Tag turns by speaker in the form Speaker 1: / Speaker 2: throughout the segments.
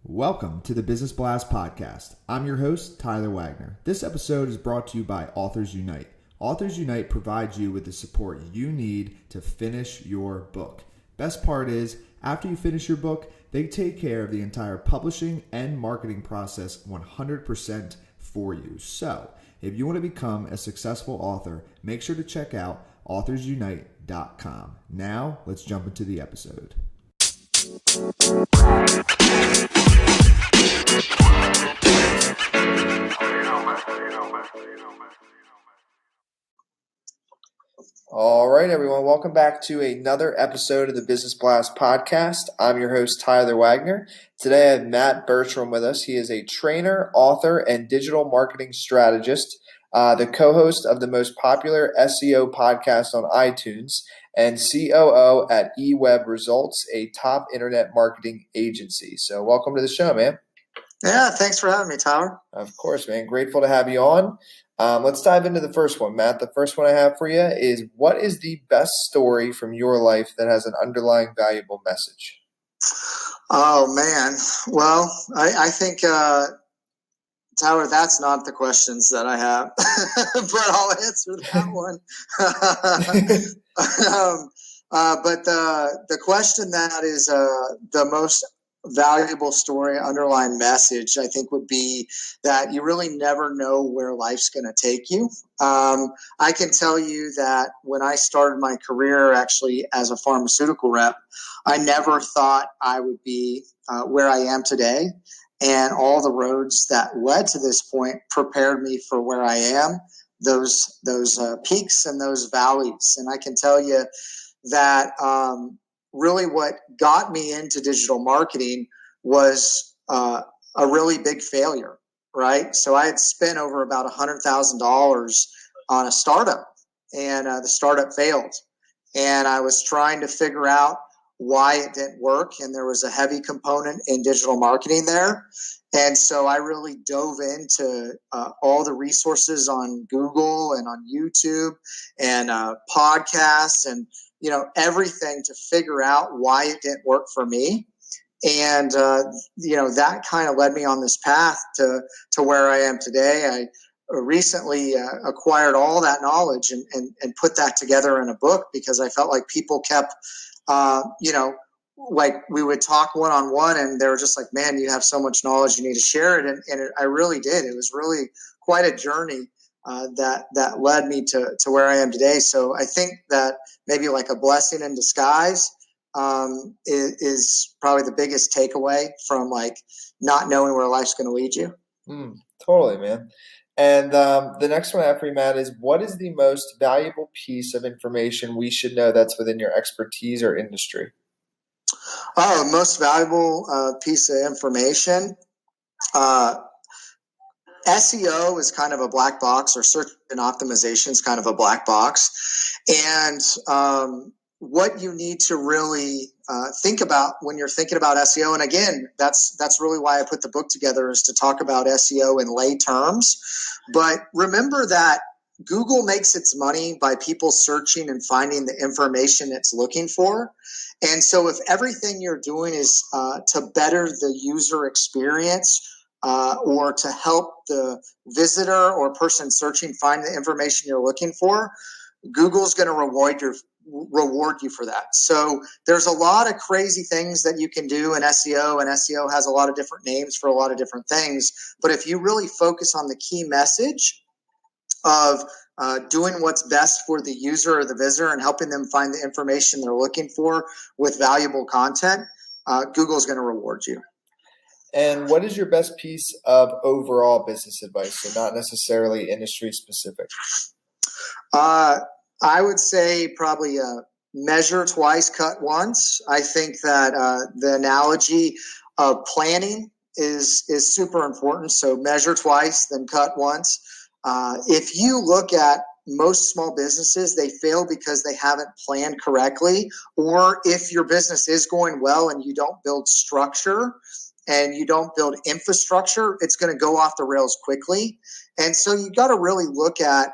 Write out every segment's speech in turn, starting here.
Speaker 1: Welcome to the Business Blast Podcast. I'm your host, Tyler Wagner. This episode is brought to you by Authors Unite. Authors Unite provides you with the support you need to finish your book. Best part is, after you finish your book, they take care of the entire publishing and marketing process 100% for you. So, if you want to become a successful author, make sure to check out authorsunite.com. Now, let's jump into the episode. All right, everyone. Welcome back to another episode of the Business Blast Podcast. I'm your host, Tyler Wagner. Today, I have Matt Bertram with us. He is a trainer, author, and digital marketing strategist, the co-host of the most popular SEO podcast on iTunes, and COO at eWeb Results, a top internet marketing agency. So welcome to the show, man.
Speaker 2: Yeah, thanks for having me, Tyler.
Speaker 1: Of course, man. Grateful to have you on. Let's dive into the first one, Matt. The first one I have for you is, what is the best story from your life that has an underlying valuable message?
Speaker 2: Oh, man. Well, I think, Tyler, that's not the questions that I have, but I'll answer that one. But the question that is the most valuable story, underlying message, I think, would be that you really never know where life's going to take you. I can tell you that when I started my career actually as a pharmaceutical rep, I never thought I would be where I am today. And all the roads that led to this point prepared me for where I am, those peaks and those valleys. And I can tell you that really what got me into digital marketing was a really big failure, right? So I had spent over about $100,000 on a startup, and the startup failed. And I was trying to figure out why it didn't work, and there was a heavy component in digital marketing there. And so I really dove into all the resources on Google and on YouTube and podcasts and everything to figure out why it didn't work for me. And, that kind of led me on this path to where I am today. I recently acquired all that knowledge and put that together in a book, because I felt like people kept, like we would talk one-on-one, and they were just like, man, you have so much knowledge, you need to share it. And I really did. It was really quite a journey that led me to where I am today. So I think that maybe like a blessing in disguise is probably the biggest takeaway from like not knowing where life's going to lead you.
Speaker 1: Totally, man. And the next one I have for you, Matt, is, what is the most valuable piece of information we should know that's within your expertise or industry?
Speaker 2: Oh, most valuable piece of information. SEO is kind of a black box, or search and optimization is kind of a black box. And what you need to really think about when you're thinking about SEO, and again, that's really why I put the book together, is to talk about SEO in lay terms. But remember that Google makes its money by people searching and finding the information it's looking for. And so if everything you're doing is to better the user experience, or to help the visitor or person searching find the information you're looking for, Google's going to reward you for that. So there's a lot of crazy things that you can do in SEO, and SEO has a lot of different names for a lot of different things. But if you really focus on the key message of doing what's best for the user or the visitor and helping them find the information they're looking for with valuable content, Google's going to reward you.
Speaker 1: And what is your best piece of overall business advice, so not necessarily industry specific?
Speaker 2: I would say probably measure twice, cut once. I think that the analogy of planning is super important. So measure twice, then cut once. If you look at most small businesses, they fail because they haven't planned correctly, or if your business is going well and you don't build structure and you don't build infrastructure, it's going to go off the rails quickly. And so you got to really look at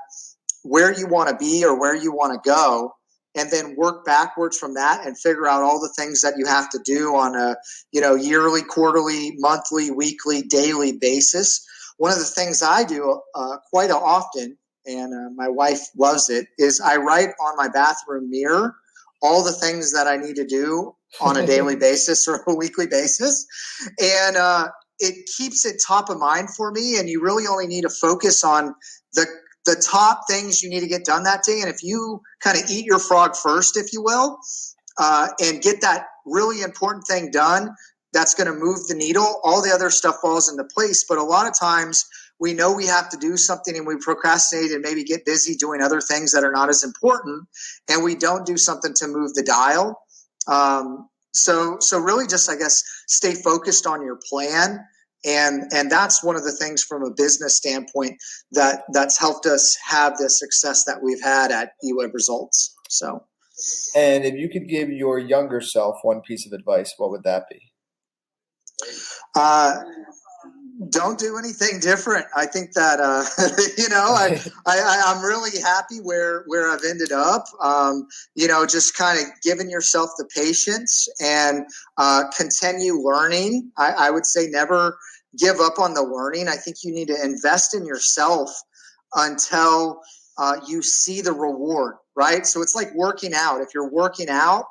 Speaker 2: where you want to be or where you want to go, and then work backwards from that and figure out all the things that you have to do on a, yearly, quarterly, monthly, weekly, daily basis. One of the things I do quite often, and my wife loves it, is I write on my bathroom mirror all the things that I need to do on a daily basis or a weekly basis. And it keeps it top of mind for me. And you really only need to focus on the top things you need to get done that day. And if you kind of eat your frog first, if you will, and get that really important thing done, that's going to move the needle. All the other stuff falls into place. But a lot of times we know we have to do something and we procrastinate and maybe get busy doing other things that are not as important. And we don't do something to move the dial. So really just, I guess, stay focused on your plan. And that's one of the things from a business standpoint that's helped us have the success that we've had at eWeb Results. So,
Speaker 1: and if you could give your younger self one piece of advice, what would that be?
Speaker 2: Don't do anything different. I think that I'm really happy where I've ended up. Just kind of giving yourself the patience and continue learning. I would say never give up on the learning. I think you need to invest in yourself until you see the reward, right? So it's like working out. If you're working out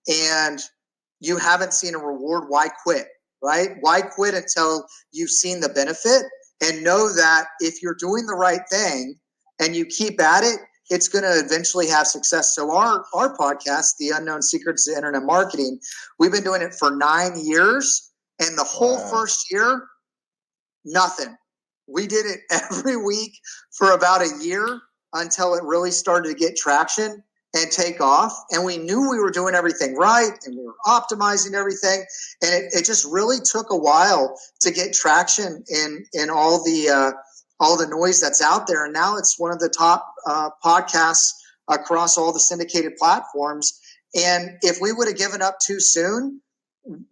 Speaker 2: and you haven't seen a reward, why quit? Right? Why quit until you've seen the benefit? And know that if you're doing the right thing and you keep at it, it's going to eventually have success. So our podcast, The Unknown Secrets of Internet Marketing, we've been doing it for 9 years. And the whole first year, nothing. We did it every week for about a year until it really started to get traction and take off. And we knew we were doing everything right and we were optimizing everything. And it just really took a while to get traction in all the noise that's out there. And now it's one of the top podcasts across all the syndicated platforms. And if we would have given up too soon,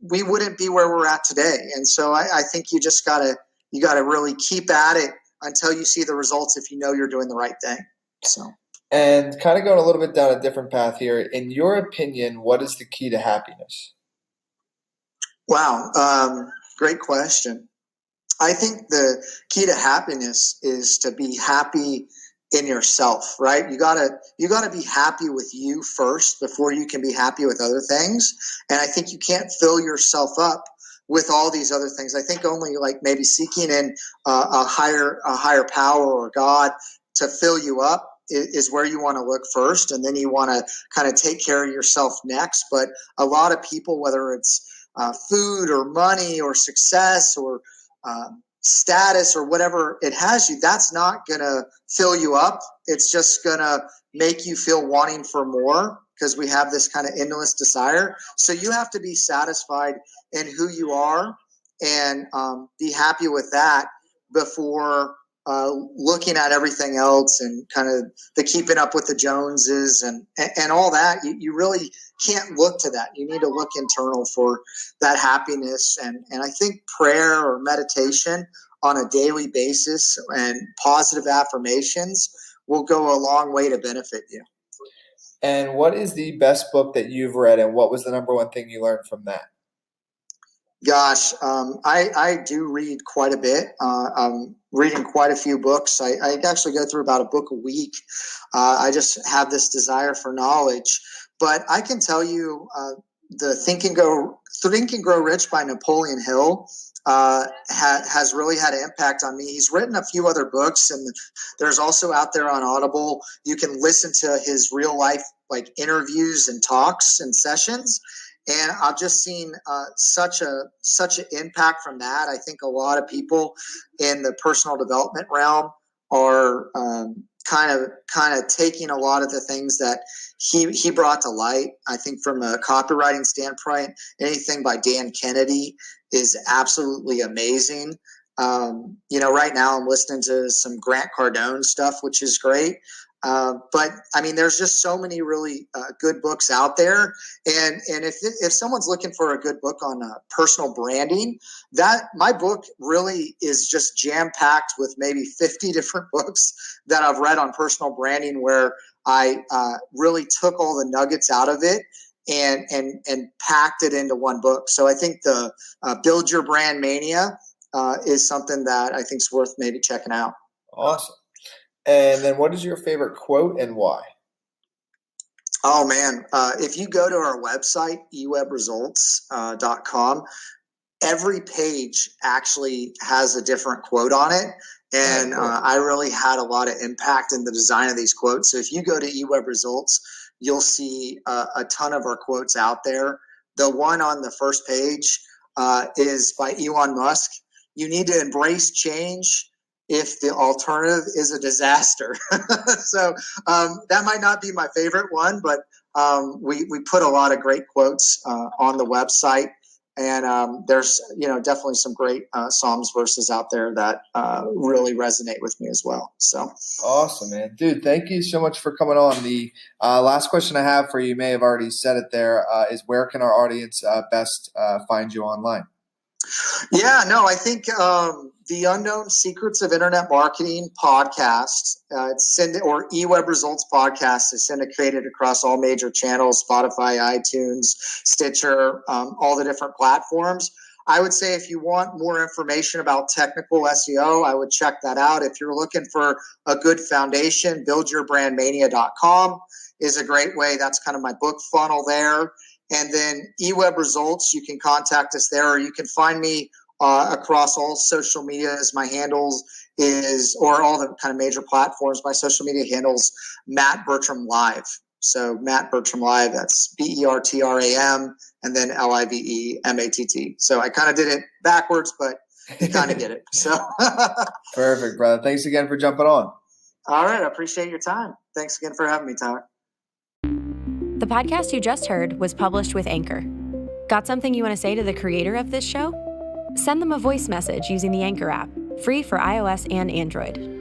Speaker 2: we wouldn't be where we're at today. And so I think you just gotta really keep at it until you see the results if you know you're doing the right thing. So.
Speaker 1: And kind of going a little bit down a different path here, in your opinion, what is the key to happiness?
Speaker 2: Wow, great question. I think the key to happiness is to be happy in yourself, right? You gotta be happy with you first before you can be happy with other things. And I think you can't fill yourself up with all these other things. I think only like maybe seeking in a higher power or God to fill you up is where you want to look first, and then you want to kind of take care of yourself next. But a lot of people, whether it's food or money or success or status or whatever it has you, that's not going to fill you up. It's just going to make you feel wanting for more, because we have this kind of endless desire. So you have to be satisfied in who you are and be happy with that before looking at everything else and kind of the keeping up with the Joneses and all that. You really can't look to that. You need to look internal for that happiness. And I think prayer or meditation on a daily basis and positive affirmations will go a long way to benefit you.
Speaker 1: And what is the best book that you've read, and what was the number one thing you learned from that?
Speaker 2: Gosh, I do read quite a bit. I'm reading quite a few books. I actually go through about a book a week. I just have this desire for knowledge. But I can tell you the Think and Grow Rich by Napoleon Hill has really had an impact on me. He's written a few other books, and there's also out there on Audible. You can listen to his real life like interviews and talks and sessions. And I've just seen such an impact from that. I think a lot of people in the personal development realm are kind of taking a lot of the things that he brought to light. I think from a copywriting standpoint, anything by Dan Kennedy is absolutely amazing. Right now I'm listening to some Grant Cardone stuff, which is great. But I mean, there's just so many really good books out there. And if someone's looking for a good book on personal branding, that my book really is just jam packed with maybe 50 different books that I've read on personal branding, where I really took all the nuggets out of it and packed it into one book. So I think the Build Your Brand Mania is something that I think is worth maybe checking out.
Speaker 1: Awesome. And then what is your favorite quote and why?
Speaker 2: Oh, man. If you go to our website, ewebresults.com, every page actually has a different quote on it. And
Speaker 1: cool.
Speaker 2: I really had a lot of impact in the design of these quotes. So if you go to eWebResults, you'll see a ton of our quotes out there. The one on the first page is by Elon Musk. You need to embrace change if the alternative is a disaster. So that might not be my favorite one, but we put a lot of great quotes on the website. And there's, definitely some great Psalms verses out there that really resonate with me as well. So
Speaker 1: awesome, man. Dude, thank you so much for coming on. The last question I have for you, may have already said it there, is where can our audience best find you online?
Speaker 2: Yeah, no, I think the Unknown Secrets of Internet Marketing podcast, or eWeb Results podcast, is syndicated across all major channels: Spotify, iTunes, Stitcher, all the different platforms. I would say if you want more information about technical SEO, I would check that out. If you're looking for a good foundation, buildyourbrandmania.com is a great way. That's kind of my book funnel there. And then eWeb Results, you can contact us there, or you can find me across all social medias. My handles or all the kind of major platforms, my social media handles, Matt Bertram Live. So Matt Bertram Live, that's BERTRAM, and then LIVEMATT. So I kind of did it backwards, but you kind of get it. So
Speaker 1: Perfect, brother. Thanks again for jumping on.
Speaker 2: All right. I appreciate your time. Thanks again for having me, Tyler.
Speaker 3: The podcast you just heard was published with Anchor. Got something you want to say to the creator of this show? Send them a voice message using the Anchor app, free for iOS and Android.